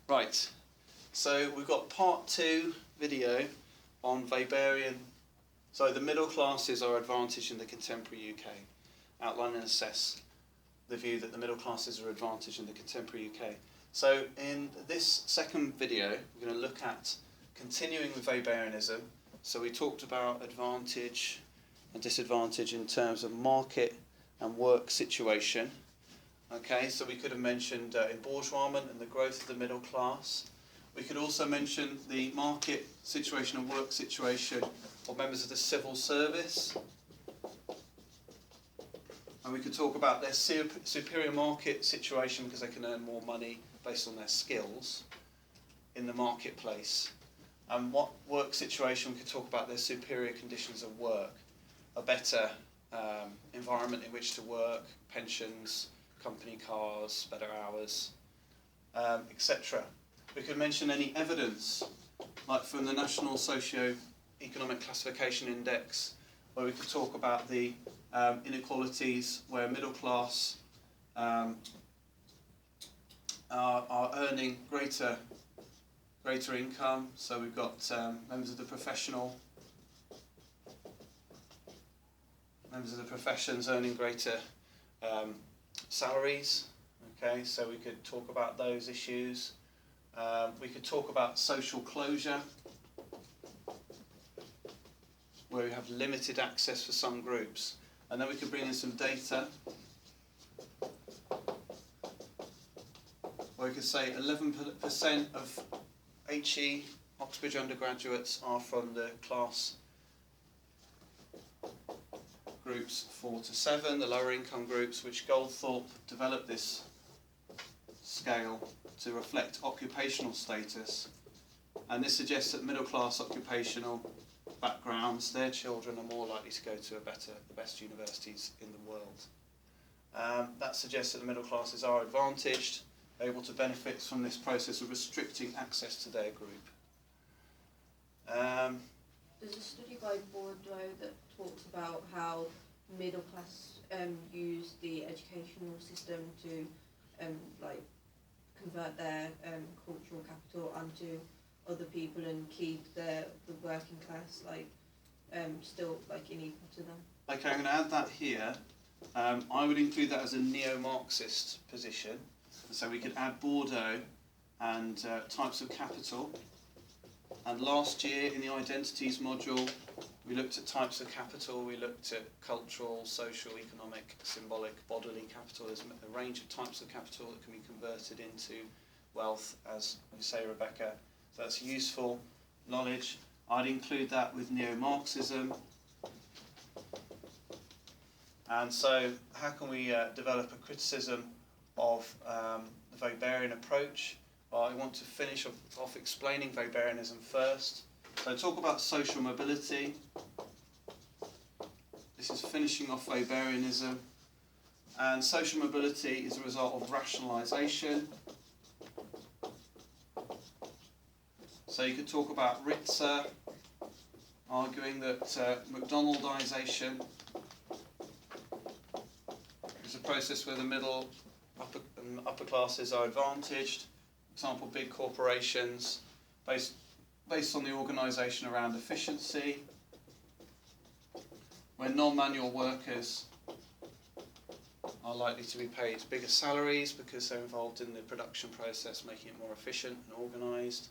Right, so we've got part 2 video on Weberian. So the middle classes are advantaged in the contemporary UK. Outline and assess the view that the middle classes are advantaged in the contemporary UK. So in this second video, we're going to look at continuing with Weberianism. So we talked about advantage and disadvantage in terms of market and work situation. Okay, so we could have mentioned embourgeoisement and the growth of the middle class. We could also mention the market situation and work situation of members of the civil service. And we could talk about their superior market situation because they can earn more money based on their skills in the marketplace. And what work situation, we could talk about their superior conditions of work, a better environment in which to work, pensions, company cars, better hours, etc. We could mention any evidence, like from the National Socio-Economic Classification Index, where we could talk about the inequalities where middle class are earning greater income. So we've got members of the professions earning greater salaries. Okay, so we could talk about those issues. We could talk about social closure, where we have limited access for some groups. And then we could bring in some data, where we could say 11% of HE, Oxbridge undergraduates, are from the class groups 4 to 7, the lower income groups, which Goldthorpe developed this scale to reflect occupational status. And this suggests that middle class occupational backgrounds, their children are more likely to go to the best universities in the world. That suggests that the middle classes are advantaged, able to benefit from this process of restricting access to their group. There's a study by Bordeaux that talks about how middle class use the educational system to convert their cultural capital onto other people and keep the working class still unequal to them. Okay, I'm going to add that here. I would include that as a neo-Marxist position. So we could add Bordeaux and types of capital. And last year in the identities module, we looked at types of capital. We looked at cultural, social, economic, symbolic, bodily capital. There's a range of types of capital that can be converted into wealth, as you say, Rebecca. So that's useful knowledge. I'd include that with neo-Marxism. And so how can we develop a criticism of the Weberian approach? Well, I want to finish off explaining Weberianism first. So talk about social mobility. This is finishing off Weberianism. And social mobility is a result of rationalisation. So you could talk about Ritzer, arguing that McDonaldisation is a process where the middle, upper classes are advantaged. For example, big corporations, based on the organisation around efficiency, where non-manual workers are likely to be paid bigger salaries because they're involved in the production process, making it more efficient and organised,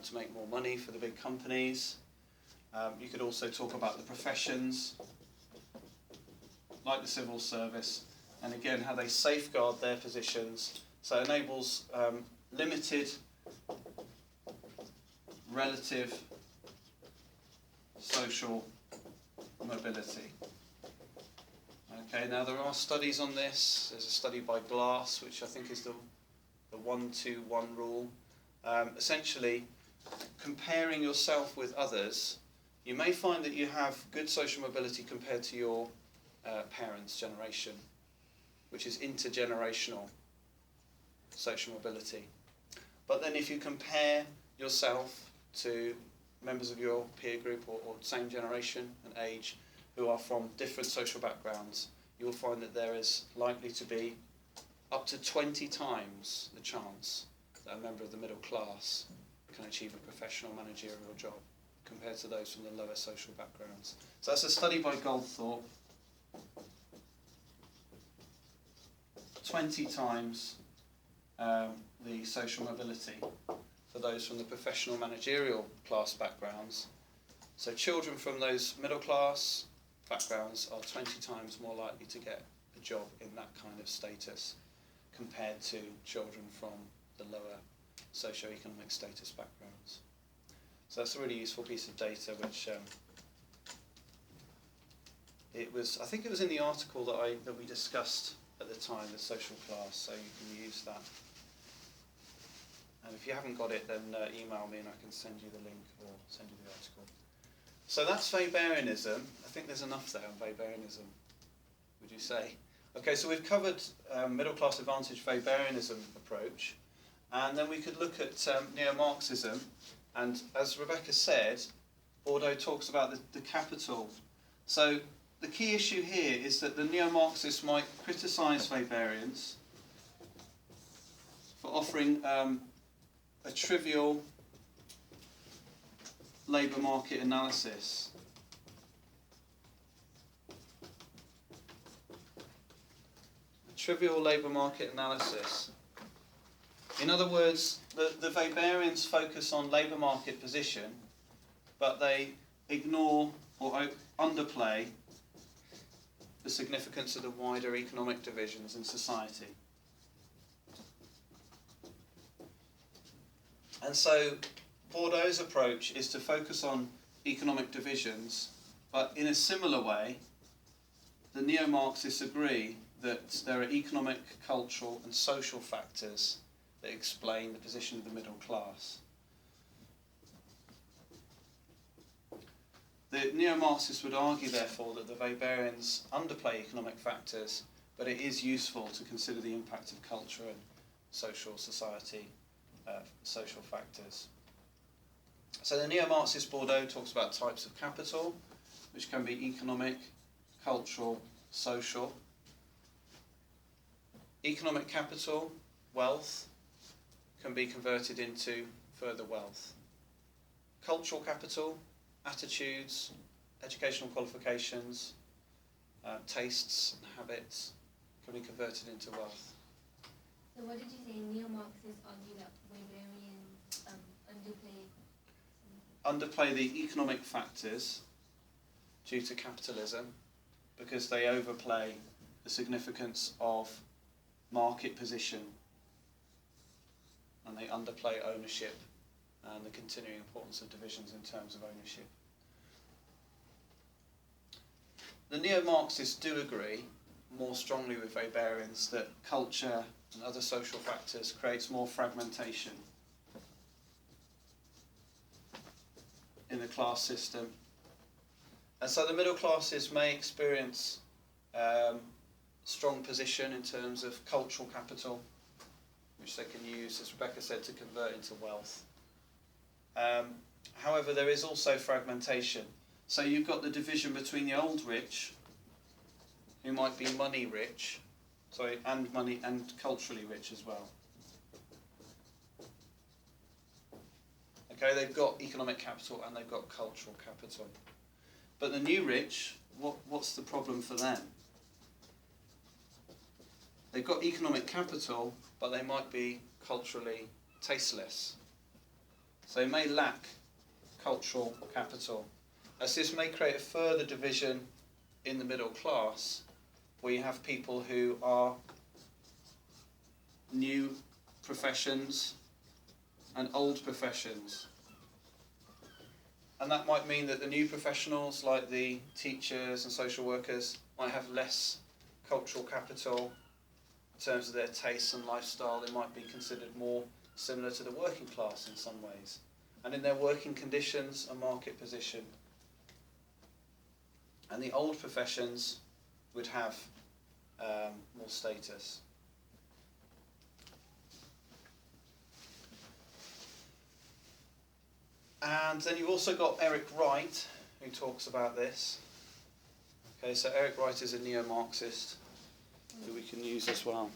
to make more money for the big companies. You could also talk about the professions, like the civil service, and again how they safeguard their positions. So it enables limited relative social mobility. Okay, now there are studies on this. There's a study by Glass, which I think is the 1-2-1 rule. Essentially, comparing yourself with others, you may find that you have good social mobility compared to your parents' generation, which is intergenerational social mobility. But then if you compare yourself to members of your peer group or same generation and age who are from different social backgrounds, you'll find that there is likely to be up to 20 times the chance that a member of the middle class can achieve a professional managerial job compared to those from the lower social backgrounds. So that's a study by Goldthorpe. 20 times the social mobility for those from the professional managerial class backgrounds. So children from those middle class backgrounds are 20 times more likely to get a job in that kind of status compared to children from the lower socio-economic status backgrounds. So that's a really useful piece of data, which I think it was in the article that we discussed at the time, the social class, so you can use that. And if you haven't got it, then email me and I can send you the link or send you the article. So that's Weberianism. I think there's enough there on Weberianism, would you say? Okay, so we've covered middle class advantage Weberianism approach, and then we could look at neo-Marxism. And as Rebecca said, Bordeaux talks about the capital. So the key issue here is that the neo-Marxists might criticise Weberians for offering a trivial labour market analysis. A trivial labour market analysis. In other words, the Weberians focus on labour market position, but they ignore or underplay the significance of the wider economic divisions in society. And so Bordeaux's approach is to focus on economic divisions, but in a similar way, the neo-Marxists agree that there are economic, cultural and social factors that explain the position of the middle class. The neo-Marxists would argue, therefore, that the Weberians underplay economic factors, but it is useful to consider the impact of culture and social factors. So the neo-Marxist Bordeaux talks about types of capital, which can be economic, cultural, social. Economic capital, wealth, can be converted into further wealth. Cultural capital, attitudes, educational qualifications, tastes and habits can be converted into wealth. So what did you say? Neo-Marxists argue that Weberians underplay the economic factors due to capitalism because they overplay the significance of market position, and they underplay ownership and the continuing importance of divisions in terms of ownership. The neo-Marxists do agree more strongly with Weberians that culture and other social factors creates more fragmentation in the class system. And so the middle classes may experience strong position in terms of cultural capital, which they can use, as Rebecca said, to convert into wealth. However, there is also fragmentation. So you've got the division between the old rich, who might be money rich, and money and culturally rich as well. Okay, they've got economic capital and they've got cultural capital. But the new rich, what's the problem for them? They've got economic capital, but they might be culturally tasteless. So they may lack cultural capital. As this may create a further division in the middle class, where you have people who are new professions and old professions. And that might mean that the new professionals, like the teachers and social workers, might have less cultural capital in terms of their tastes and lifestyle. They might be considered more similar to the working class in some ways, and in their working conditions and market position. And the old professions would have more status. And then you've also got Eric Wright, who talks about this. Okay, so Eric Wright is a neo-Marxist who we can use as well.